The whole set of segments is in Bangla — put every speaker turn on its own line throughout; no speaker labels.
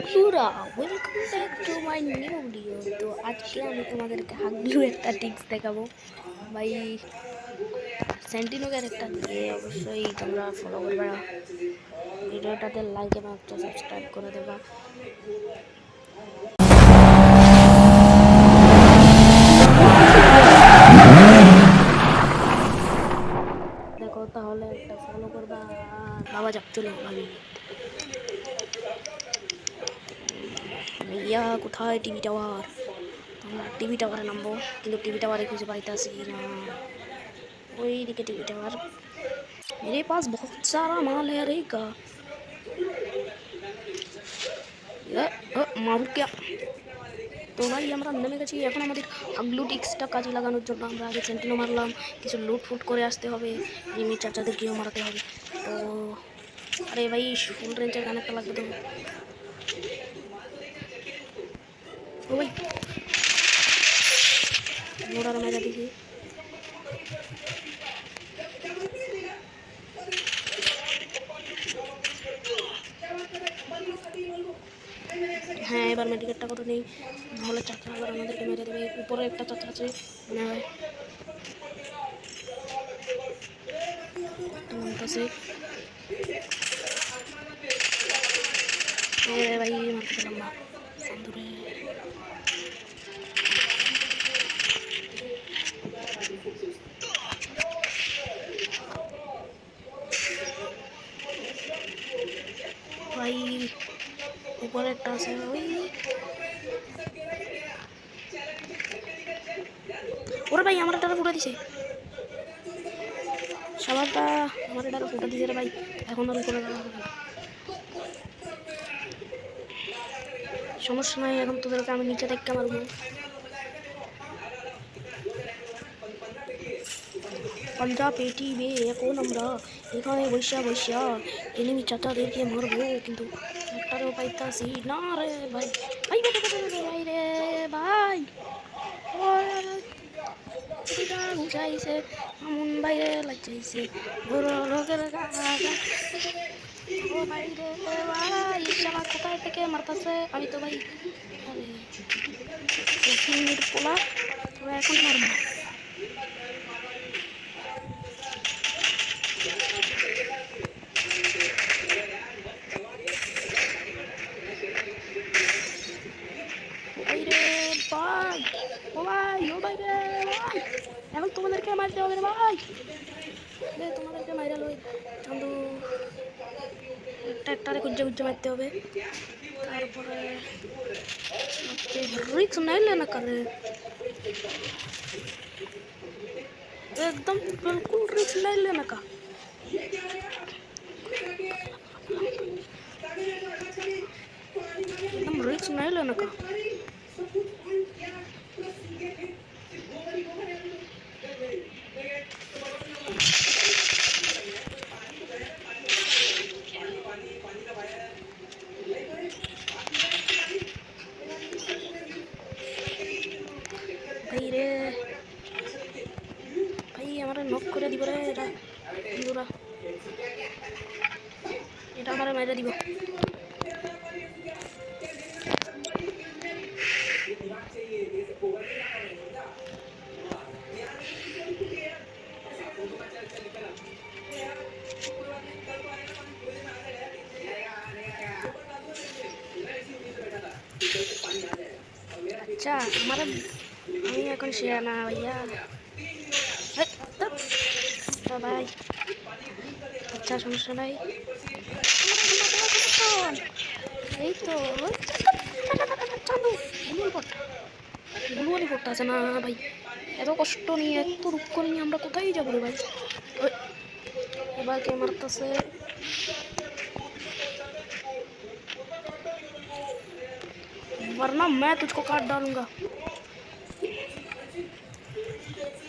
হাগলুরা welcome back to my new video. তো আজকে আমি তোমাদেরকে হাগলু একটা টিপস দেখাবো ভাই। সেন্টিনো ক্যারেক্টার দিয়ে অবশ্যই তোমরা ফলো করবে, ভিডিওটাতে লাইক এবং একটা সাবস্ক্রাইব করে দেবা। দেখো তাহলে একটা ফলো করবা। বাবা যাব চলো ভাবি ভাইয়া কোথায় টিভি টাওয়ার? আমরা টিভি টাওয়ারে নামবো, কিন্তু টিভি টাওয়ারে খুঁজে পাইতাছি না। ওই দিকে টিভি टावर। मेरे पास बहुत सारा माल है रहेगा। মারু क्या? তো ভাই আমরা নেমে গেছি। এখন আমাদের হাগলু টিক্সটা কাজে লাগানোর জন্য আমরা আগে সেন্টিনো মারলাম, কিছু লুট ফুট করে আসতে হবে, রিমি চাচাদেরকেও মারাতে হবে। তো আরে ভাই ফুল রেঞ্জের গান একটা লাগবে তো। ও ভাই নোড়ার মেজা দিছি। হ্যাঁ এবার মেডিকেটটা কত নেই, নাহলে চাচা আবার আমাদেরকে মেরে দেবে। উপরে একটা চাচা আছে মনে হয়, নামতেছে। ভাই মারতে পেলাম না সান্দুরে। ভাই উপরে একটা আছে ওই। ওরে ভাই আমার ডারে ফুটা দিছে, সবারটা আমার ডারে ফুটা দিছে রে ভাই। এখন আর উপরে যাওয়া হবে না, সমস্যা নাই। এখন তোদেরকে আমি নিচে দেখতে মারবো। পাঞ্জাব পেটি এখন আমরা এখানে বৈশা বৈশা এনিমি চাচাদেরকে মারবো, কিন্তু একটারেও পাইতাছি না রে ভাই। ভাই ভাই রে ভাই উঠাইছে আমন বাইরে লাগছে বড় লোকের ও ভাই রে ভাই শালা কোথায় থেকে মারতাছে। আমি তো ভাই পোলা এখন মারবো। ভাই ও ভাই ও ভাই রে ভাই, এখন তোমাদেরকে মারতে হবে রে ভাই। তোমাদেরকে মাইরা লই চান্দু, একটা একটারে কুজ্জা কুজ্জা মারতে হবে। তারপরে রিক্স নাইলে না করে, एकदम बिल्कुल रिक्स नहीं लेने का। एकदम रिक्स नहीं लेने का। भाई रे ভাই আমারে নক করে দিব রে। এটা বন্ধুরা এটা আমারে মাইরা দিব। আচ্ছা আমার আমি এখন শেয়া না ভাইয়া ভাই। আচ্ছা সমস্যা নাই, এই তো গুলুয়ালি পড়তে আছে না ভাই। এত কষ্ট নিয়ে এত দুঃখ নিয়ে আমরা কোথায় যাবো রে ভাই। এবার কে মারতেছে? वरना मैं तुझको काट डालूंगा।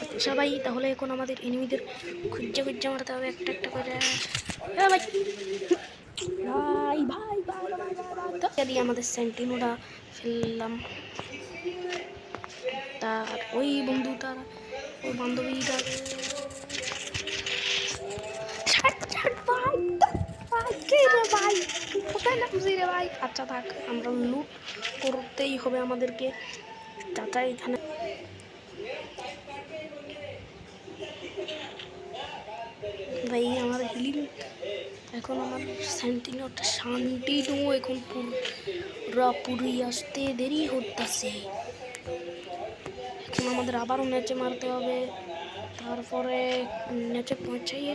আচ্ছা ভাই তাহলে এখন আমাদের এনিমিদের খুঁজে খুঁজে মারতে হবে একটা একটা করে। ভাই ভাই ভাই ভাই দিয়ে আমাদের সেন্টিনোটা ফেললাম। তার ওই বন্ধুটার ওই বান্ধবীটার কে রে ভাই, কোথায় নামছি রে ভাই? আচ্ছা থাক, আমরা লুট করতেই হবে আমাদেরকে। চাচা এখানে ভাই আমার হিলিং, এখন আমার সেন্টিনোটা শান্তিনো এখন পুরোপুরি আসতে দেরি হতেছে। এখন আমাদের আবারও নেচে মারতে হবে, তারপরে নেচে পৌঁছাইয়ে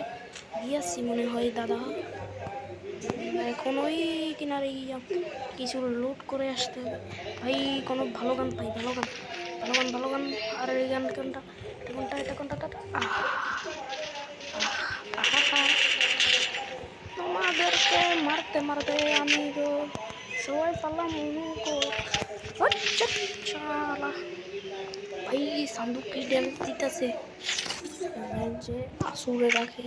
দিয়েছি মনে হয় দাদা। এখন ওই কিনারে কিছু লুট করে আসতে হবে ভাই। কোনো ভালো গান পাই, ভালো গান, ভালো গান, ভালো গান। আর এই গান কোনটা, এটা কোনটা আমাদেরকে মারতে মারতে আমি তো সবাই পারলাম ভাই। সান্দুক কি ড্যামেজ দিতেছে যে আসুরে রাখে।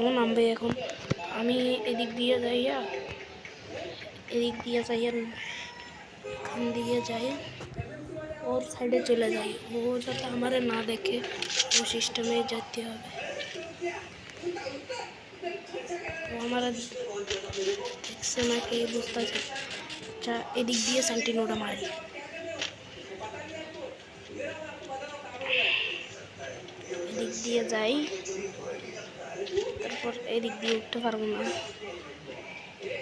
ও নামবে এখন। আমি এদিক দিয়ে যাইয়া এখান দিয়ে যাই, ওর সাইডে চলে যাই, ও যাতে আমারে না দেখে ও সিস্টেমে যেতে হবে। ও আমার দেখছে না কে বুঝতেছে। আচ্ছা এদিক দিয়ে সেন্টিনোটা মারি, এদিক দিয়ে যাই, তারপর এদিক দিয়ে উঠতে পারবো না।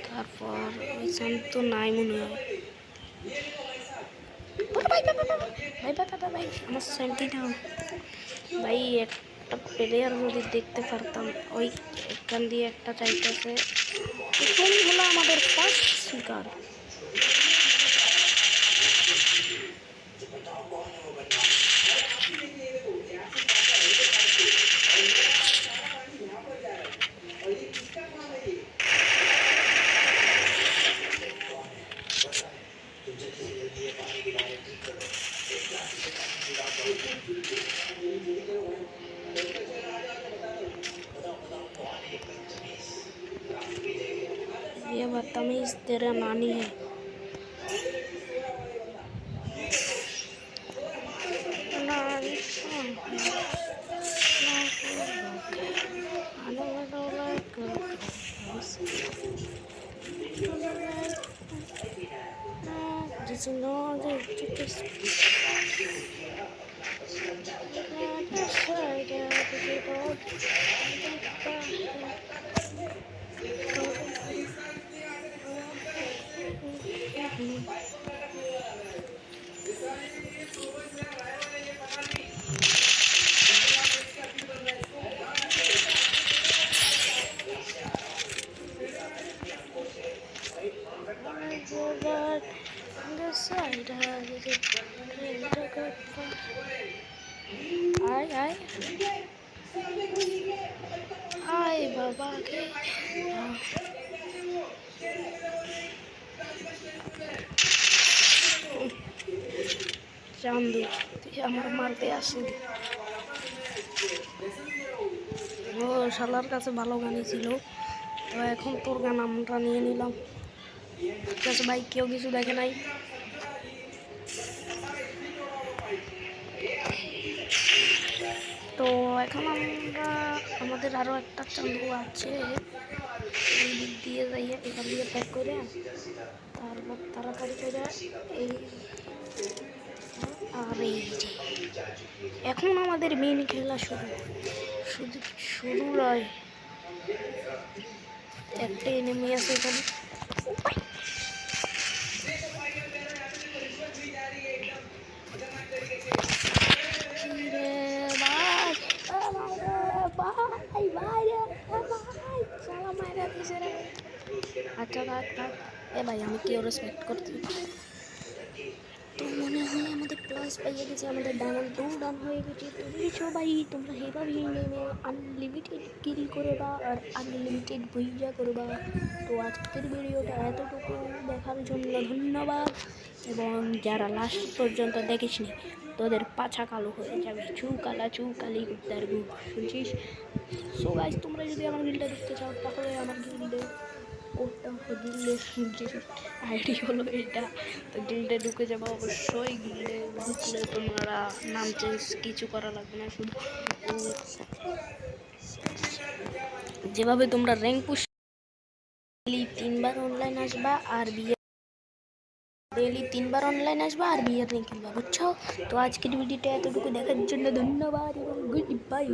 তারপর ওই শান্ত নাই মনে হয়। ভাই আমার সেন্টিটা ভাই, একটা প্লেয়ার যদি দেখতে পারতাম। ওই এখান দিয়ে একটা চাইতেছে, কোন হলো আমাদের ফার্স্ট শিকার। ये बदतमीज तेरा नानी है। আয় বাবাকে চান্দু, তুই আমার মারতে আসিনি। ও শালার কাছে ভালো গানই ছিল, তো এখন তোর গান আমরা নিয়ে নিলাম। ঠিক আছে ভাই, কেউ কিছু দেখে নাই। তো এখন আমরা আমাদের আরও একটা চান্দু আছে, এই দিক দিয়ে যাইয়া এখান দিয়ে প্যাক করে, তারপর তাড়াতাড়ি করে এই আর এই যে এখন আমাদের মেন খেলা শুরু নয়। একটা এনিমি আছে এখানে, আচ্ছা থাক থাক। এ ভাই আমি কেউ রেসপেক্ট করতে, তো মনে হয় আমাদের প্লাস পাইয়ে গেছে, আমাদের ডায়মন্ড 2 ডান হয়ে গেছে। তো বুঝছো ভাই, তোমরা এভাবেই নেমে আনলিমিটেড কিল করবা আর আনলিমিটেড বুইয়া করবা। তো আজকের ভিডিওটা এতটুকু দেখার জন্য ধন্যবাদ, এবং যারা লাস্ট পর্যন্ত দেখিসনি তোদের পাছা কালো হয়ে যাবে, চুকালি গুদ্দার গু, শুনছিস? সো গাইস, তোমরা যদি আমার গিল্ডটা দেখতে চাও তাহলে আমার গিল্ডে ওটা গিল্ডের আইডি হলো এটা। তো গিল্ডে ঢুকে যাবো অবশ্যই। গিল্ডে ঢুকলে তোমরা নাম চেঞ্জ কিছু করা লাগবে না, শুধু যেভাবে তোমরা র্যাঙ্ক পুশ ডেইলি 3 বার অনলাইন আসবা আর বিয়ের র্যাঙ্ক খেলবা, বুঝছো? তো আজকের ভিডিওটা এতটুকু দেখার জন্য ধন্যবাদ এবং গুড বাই।